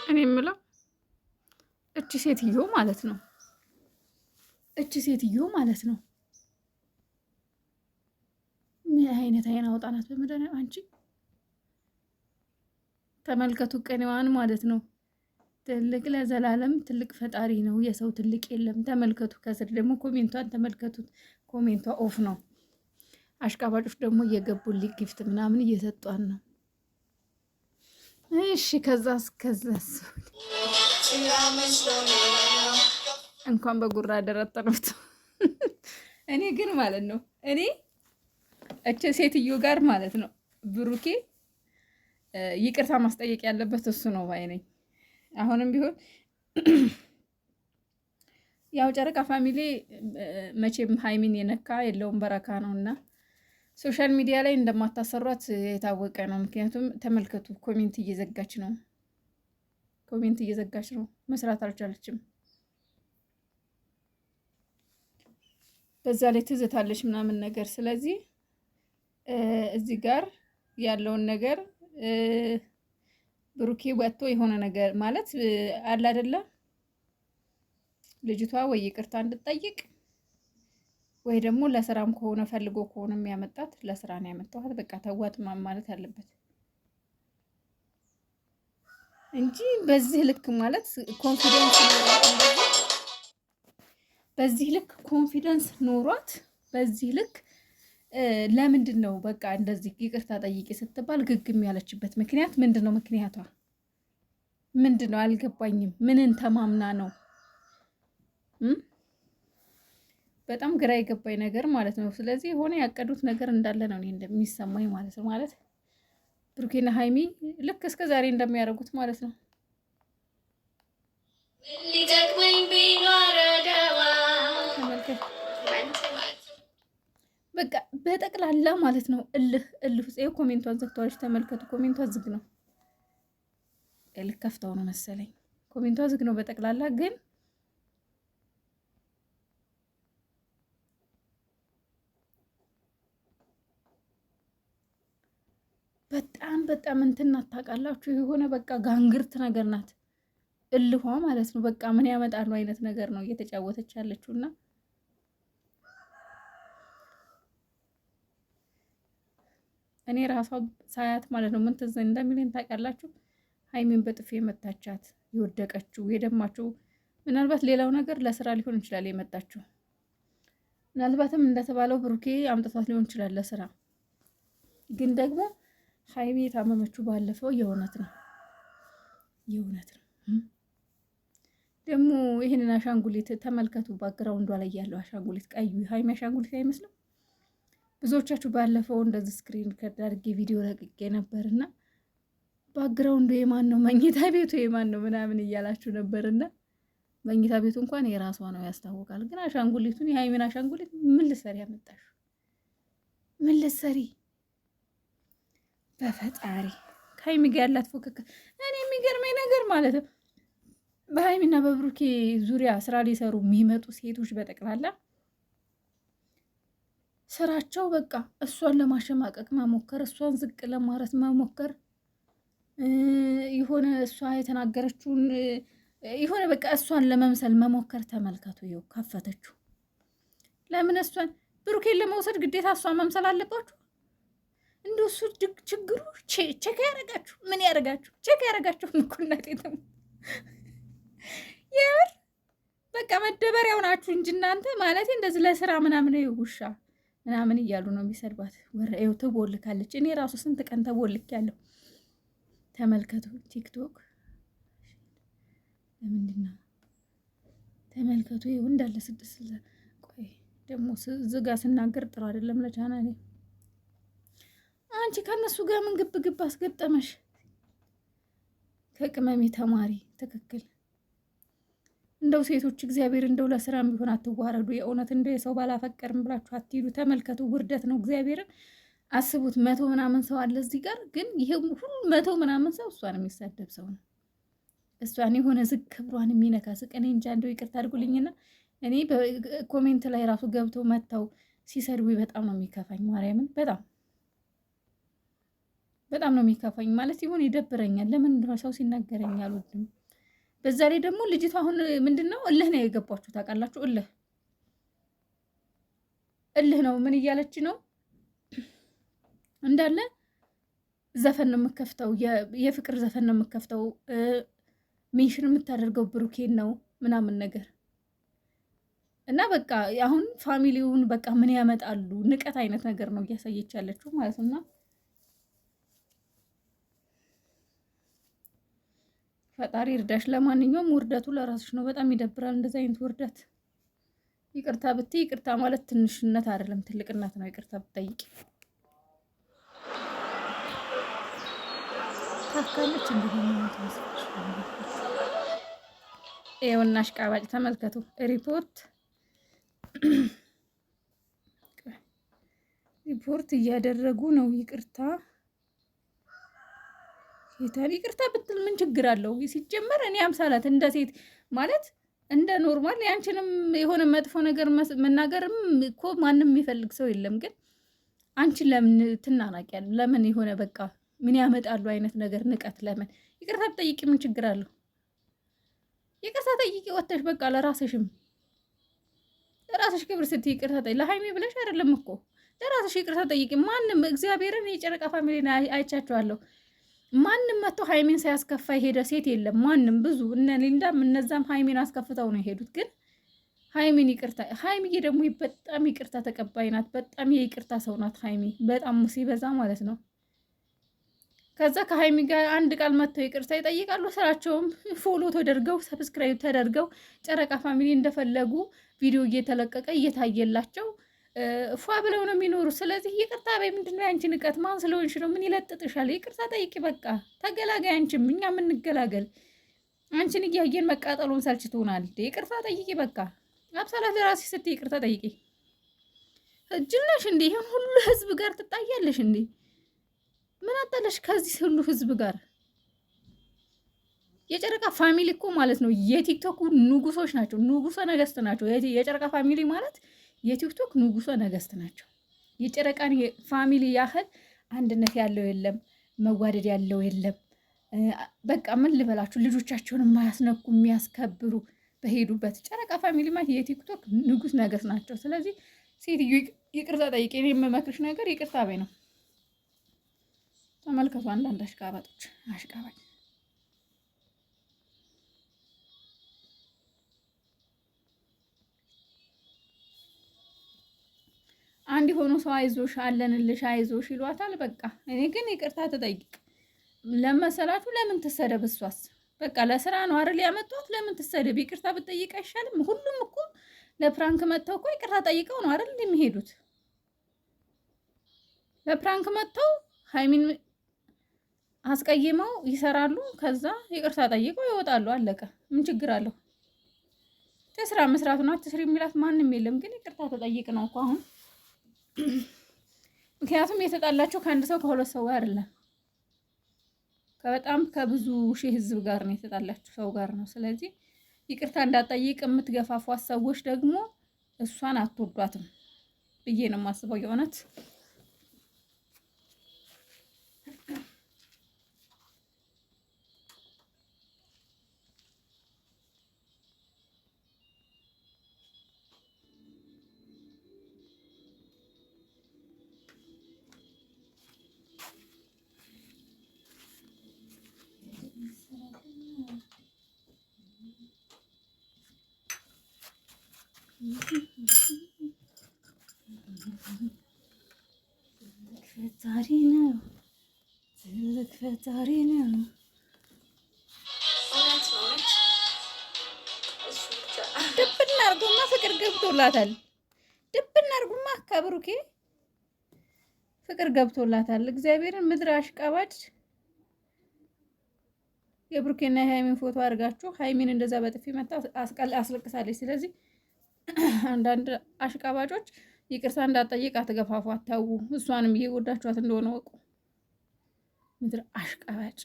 እኔ የምለው እቺ ሴትዮ ማለት ነው ምን አይነት አይን አውጣናት በመድኃኒዓለም አንቺ ተመልከቱ ቀኔዋን ማለት ነው። ትልቅ ለዘላለም ትልቅ ፈጣሪ ነው፣ የሰው ትልቅ የለም። ተመልከቱ። ከስር ደግሞ ኮሜንቷን ተመልከቱት። ኮሜንቷ ኦፍ ነው። አሽቃባጮች ደግሞ እየገቡልኝ ጊፍት ምናምን እየሰጧን ነው። እሺ ከዛስ እንኳን በጉራ ደረጠኑት። እኔ ግን ማለት ነው እቺ ሴትዮ ጋር ማለት ነው ብሩኬ ይቅርታ ማስጠየቅ ያለበት እሱ ነው ባይ ነኝ። አሁንም ቢሆን ያው ጨረቃ ፋሚሊ መቼም ሀይሚን የነካ የለውም በረካ ነውና ሶሻል ሚዲያ ላይ እንደማታሰሯት የታወቀ ነው። ምክንያቱም ተመልከቱ፣ ኮሜንት እየዘጋች ነው፣ መስራት አልቻለችም። በዛ ላይ ትዝታለች ምናምን ነገር። ስለዚህ እዚህ ጋር ያለውን ነገር ብሩኬ ወጥቶ የሆነ ነገር ማለት አለ አይደለ፣ ልጅቷ ወይ ይቅርታ እንድትጠይቅ ወይ ደግሞ ለስራም ከሆነ ፈልጎ ከሆነ የሚያመጣት ለስራ ነው ያመጣኋት፣ በቃ ተዋት ማለት አለበት እንጂ በዚህ ልክ ማለት ኮንፊደንስ ኖሯት በዚህ ልክ ለምንድን ነው በቃ እንደዚህ ይቅርታ ጠይቂ ስትባል ግግም ያለችበት ምክንያት ምንድን ነው? ምክንያቷ ምንድን ነው? አልገባኝም። ምንን ተማምና ነው? በጣም ግራ የገባኝ ነገር ማለት ነው። ስለዚህ የሆነ ያቀዱት ነገር እንዳለ ነው እኔ እንደሚሰማኝ ማለት ነው። ማለት ብሩኬና ሀይሚ ልክ እስከ ዛሬ እንደሚያደርጉት ማለት ነው። በቃ በጠቅላላ ማለት ነው እልህ ውስጥ ኮሜንቷን ዘግተዋለች። ተመልከቱ፣ ኮሜንቷ ዝግ ነው። ልከፍተው ነው መሰለኝ። ኮሜንቷ ዝግ ነው በጠቅላላ ግን በጣም እንትን ታውቃላችሁ፣ የሆነ በቃ ጋንግርት ነገር ናት እልኋ ማለት ነው። በቃ ምን ያመጣሉ አይነት ነገር ነው እየተጫወተች ያለችውና እኔ ራሷ ሳያት ማለት ነው ምን ትዝ እንደሚለኝ ታውቃላችሁ? ሀይሚን በጥፊ የመታቻት የወደቀችው የደማችው፣ ምናልባት ሌላው ነገር ለስራ ሊሆን ይችላል የመጣችው፣ ምናልባትም እንደተባለው ብሩኬ አምጥቷት ሊሆን ይችላል ለስራ። ግን ደግሞ ሀይሚ የታመመችው ባለፈው የእውነት ነው ደግሞ ይህንን አሻንጉሊት ተመልከቱ። ባግራውንዷ ላይ ያለው አሻንጉሊት ቀዩ ሀይሚ አሻንጉሊት አይመስልም? ብዙዎቻችሁ ባለፈው እንደዚህ ስክሪን ከዳርጌ ቪዲዮ ለቅቄ ነበርና ባግራውንዱ የማን ነው፣ መኝታ ቤቱ የማን ነው ምናምን እያላችሁ ነበርና መኝታ ቤቱ እንኳን የራሷ ነው ያስታውቃል። ግን አሻንጉሊቱን የሀይሚን አሻንጉሊት ምን ልትሰሪ ያመጣሽ? ምን ልትሰሪ? በፈጣሪ ከሀይሚ ጋር ያላት ፉክክር። እኔ የሚገርመኝ ነገር ማለት ነው በሀይሚና በብሩኬ ዙሪያ ስራ ሊሰሩ የሚመጡ ሴቶች በጠቅላላ ስራቸው በቃ እሷን ለማሸማቀቅ መሞከር፣ እሷን ዝቅ ለማረት መሞከር፣ የሆነ እሷ የተናገረችውን የሆነ በቃ እሷን ለመምሰል መሞከር። ተመልከቱ፣ ይኸው ከፈተችው። ለምን እሷን ብሩኬን ለመውሰድ ግዴታ እሷን መምሰል አለባችሁ? እንደው እሱ ችግሩ ቼክ ያደረጋችሁ ምን ያደረጋችሁ ቼክ ያደረጋችሁ ምኩናቴ ነው የምር በቃ መደበሪያው ናችሁ እንጂ እናንተ ማለት እንደዚህ ለስራ ምናምን ውሻ ምናምን እያሉ ነው የሚሰድባት። ወሬው ተቦልካለች። እኔ ራሱ ስንት ቀን ተቦልክ ያለው ተመልከቱ። ቲክቶክ ለምንድን ነው ተመልከቱ። ይኸው እንዳለ 6 ቆይ ደግሞ ዝጋ ስናገር ጥሩ አይደለም ለቻናሌ። አንቺ ከነሱ ጋር ምን ግብ አስገጠመሽ? ከቅመሜ ተማሪ ትክክል። እንደው ሴቶች እግዚአብሔር እንደው ለስራም ቢሆን አትዋረዱ። የእውነት እንደው የሰው ባላፈቀርም ብላችሁ አትሄዱ። ተመልከቱ፣ ውርደት ነው። እግዚአብሔርን አስቡት። 100 ምናምን ሰው አለ እዚህ ጋር፣ ግን ይሄ ሁሉ 100 ምናምን ሰው እሷን የሚሳደብ ሰው ነው። እሷን የሆነ ዝቅ ክብሯን የሚነካ ዝቅ። እኔ እንጃ እንደው ይቅርታ አድርጉልኝና እኔ በኮሜንት ላይ ራሱ ገብተው መጥተው ሲሰድቡ በጣም ነው የሚከፋኝ። ማርያምን በጣም ነው የሚከፋኝ። ማለት ይሁን ይደብረኛል። ለምን ሰው ሲናገረኝ አልወድም። በዛ ላይ ደግሞ ልጅቷ አሁን ምንድነው እልህ ነው የገባችሁ ታውቃላችሁ። እልህ ነው። ምን እያለች ነው እንዳለ ዘፈን ነው የምከፍተው፣ የፍቅር ዘፈን ነው የምከፍተው፣ ሜንሽን የምታደርገው ብሩኬን ነው ምናምን ነገር እና በቃ አሁን ፋሚሊውን በቃ ምን ያመጣሉ ንቀት አይነት ነገር ነው እያሳየች ያለችው ማለት ነው። ፈጣሪ እርዳሽ። ለማንኛውም ውርደቱ ለራስሽ ነው። በጣም ይደብራል እንደዚህ አይነት ውርደት። ይቅርታ ብትይ ይቅርታ ማለት ትንሽነት አይደለም ትልቅነት ነው። ይቅርታ ብትጠይቂ ታካለች እንደሆነ ይኸውና አሽቃባጭ ተመልከቱ። ሪፖርት እያደረጉ ነው። ይቅርታ ይቅርታ ብትል ምን ችግር አለው? ሲጀመር እኔ አምሳላት እንደ ሴት ማለት እንደ ኖርማል ያንቺንም የሆነ መጥፎ ነገር መናገርም እኮ ማንም የሚፈልግ ሰው የለም። ግን አንቺ ለምን ትናናቂያለሽ? ለምን የሆነ በቃ ምን ያመጣሉ አይነት ነገር ንቀት። ለምን ይቅርታ ብትጠይቂ ምን ችግር አለው? ይቅርታ ጠይቂ ወተሽ በቃ ለራስሽ ክብር ስትይ ይቅርታ ጠይቂ። ለሃይሜ ብለሽ አይደለም እኮ ለራስሽ ይቅርታ ጠይቂ። ማንም እግዚአብሔርን የጨረቃ ፋሚሊን አይቻቸዋለሁ። ማንም መጥቶ ሃይሜን ሳያስከፋ የሄደ ሴት የለም። ማንም ብዙ እነ ሊንዳም እነዛም ሃይሜን አስከፍተው ነው የሄዱት። ግን ሃይሜን ይቅርታ ሃይሜ ደግሞ በጣም ይቅርታ ተቀባይ ናት። በጣም የይቅርታ ሰው ናት ሃይሜ በጣም ሲበዛ ማለት ነው። ከዛ ከሃይሚ ጋር አንድ ቃል መጥተው ይቅርታ ይጠይቃሉ። ስራቸውም ፎሎ ተደርገው ሰብስክራይብ ተደርገው ጨረቃ ፋሚሊ እንደፈለጉ ቪዲዮ እየተለቀቀ እየታየላቸው ፏ ብለው ነው የሚኖሩ። ስለዚህ ይቅርታ በይ። ምንድነው ያንቺ ንቀት? ማን ስለሆንሽ ነው? ምን ይለጥጥሻል? ይቅርታ ጠይቂ በቃ ተገላጋይ። አንቺም እኛ የምንገላገል አንቺን እያየን መቃጠሉን ሰልችቶናል። ይቅርታ ጠይቂ በቃ። አብሳላት ለራስሽ ስትይ ይቅርታ ጠይቂ። እጅነሽ እንዴ? ይሄን ሁሉ ህዝብ ጋር ትጣያለሽ እንዴ? ምን አጣለሽ ከዚህ ሁሉ ህዝብ ጋር? የጨረቃ ፋሚሊ እኮ ማለት ነው የቲክቶክ ንጉሶች ናቸው። ንጉሰ ነገስት ናቸው። የጨረቃ ፋሚሊ ማለት የቲክቶክ ንጉሰ ነገስት ናቸው። የጨረቃን ፋሚሊ ያህል አንድነት ያለው የለም፣ መዋደድ ያለው የለም። በቃ ምን ልበላችሁ፣ ልጆቻቸውን የማያስነኩ የሚያስከብሩ በሄዱበት ጨረቃ ፋሚሊ ማለት የቲክቶክ ንጉስ ነገስት ናቸው። ስለዚህ ሴትዮ ይቅርታ ጠይቄ። እኔ የምመክርሽ ነገር ይቅርታ በይ ነው። ተመልከቱ አንዳንድ አሽቃባጭ አንድ የሆኑ ሰው አይዞሽ አለንልሽ አይዞሽ ይሏታል። በቃ እኔ ግን ይቅርታ ተጠይቅ ለመሰላችሁ። ለምን ትሰደብ? እሷስ በቃ ለስራ ነው አይደል ያመጣት? ለምን ትሰደብ? ይቅርታ ብትጠይቅ አይሻልም? ሁሉም እኮ ለፕራንክ መጥተው እኮ ይቅርታ ጠይቀው ነው አይደል እንደሚሄዱት? ለፕራንክ መጥተው ሃይሚን አስቀይመው ይሰራሉ። ከዛ ይቅርታ ጠይቀው ይወጣሉ። አለቀ። ምን ችግር አለው? ስራ መስራቱን አትስሪ የሚላት ማንም የለም። ግን ይቅርታ ተጠይቅ ነው እኮ አሁን። ምክንያቱም የተጣላቸው ከአንድ ሰው ከሁለት ሰው ጋር አይደለም፣ በጣም ከብዙ ሺህ ህዝብ ጋር ነው የተጣላቸው ሰው ጋር ነው። ስለዚህ ይቅርታ እንዳጠይቅ የምትገፋፏት ሰዎች ደግሞ እሷን አትወዷትም ብዬ ነው የማስበው የእውነት። ፈጣሪ ነው፣ ትልቅ ፈጣሪ ነው። ድብና አርጎማ ፍቅር ገብቶላታል። ድብና አርጎማ ከብሩኬ ፍቅር ገብቶላታል። እግዚአብሔርን ምድር አሽቃባጭ። የብሩኬና የሃይሚን ፎቶ አድርጋችሁ ሃይሚን እንደዛ በጥፊ መታ አስለቅሳለች። ስለዚህ አንዳንድ አሽቃባጮች ይቅርታ እንዳጠይቅ አትገፋፏት፣ ተው። እሷንም እየጎዳችኋት እንደሆነ ወቁ። ምድር አሽቃባጭ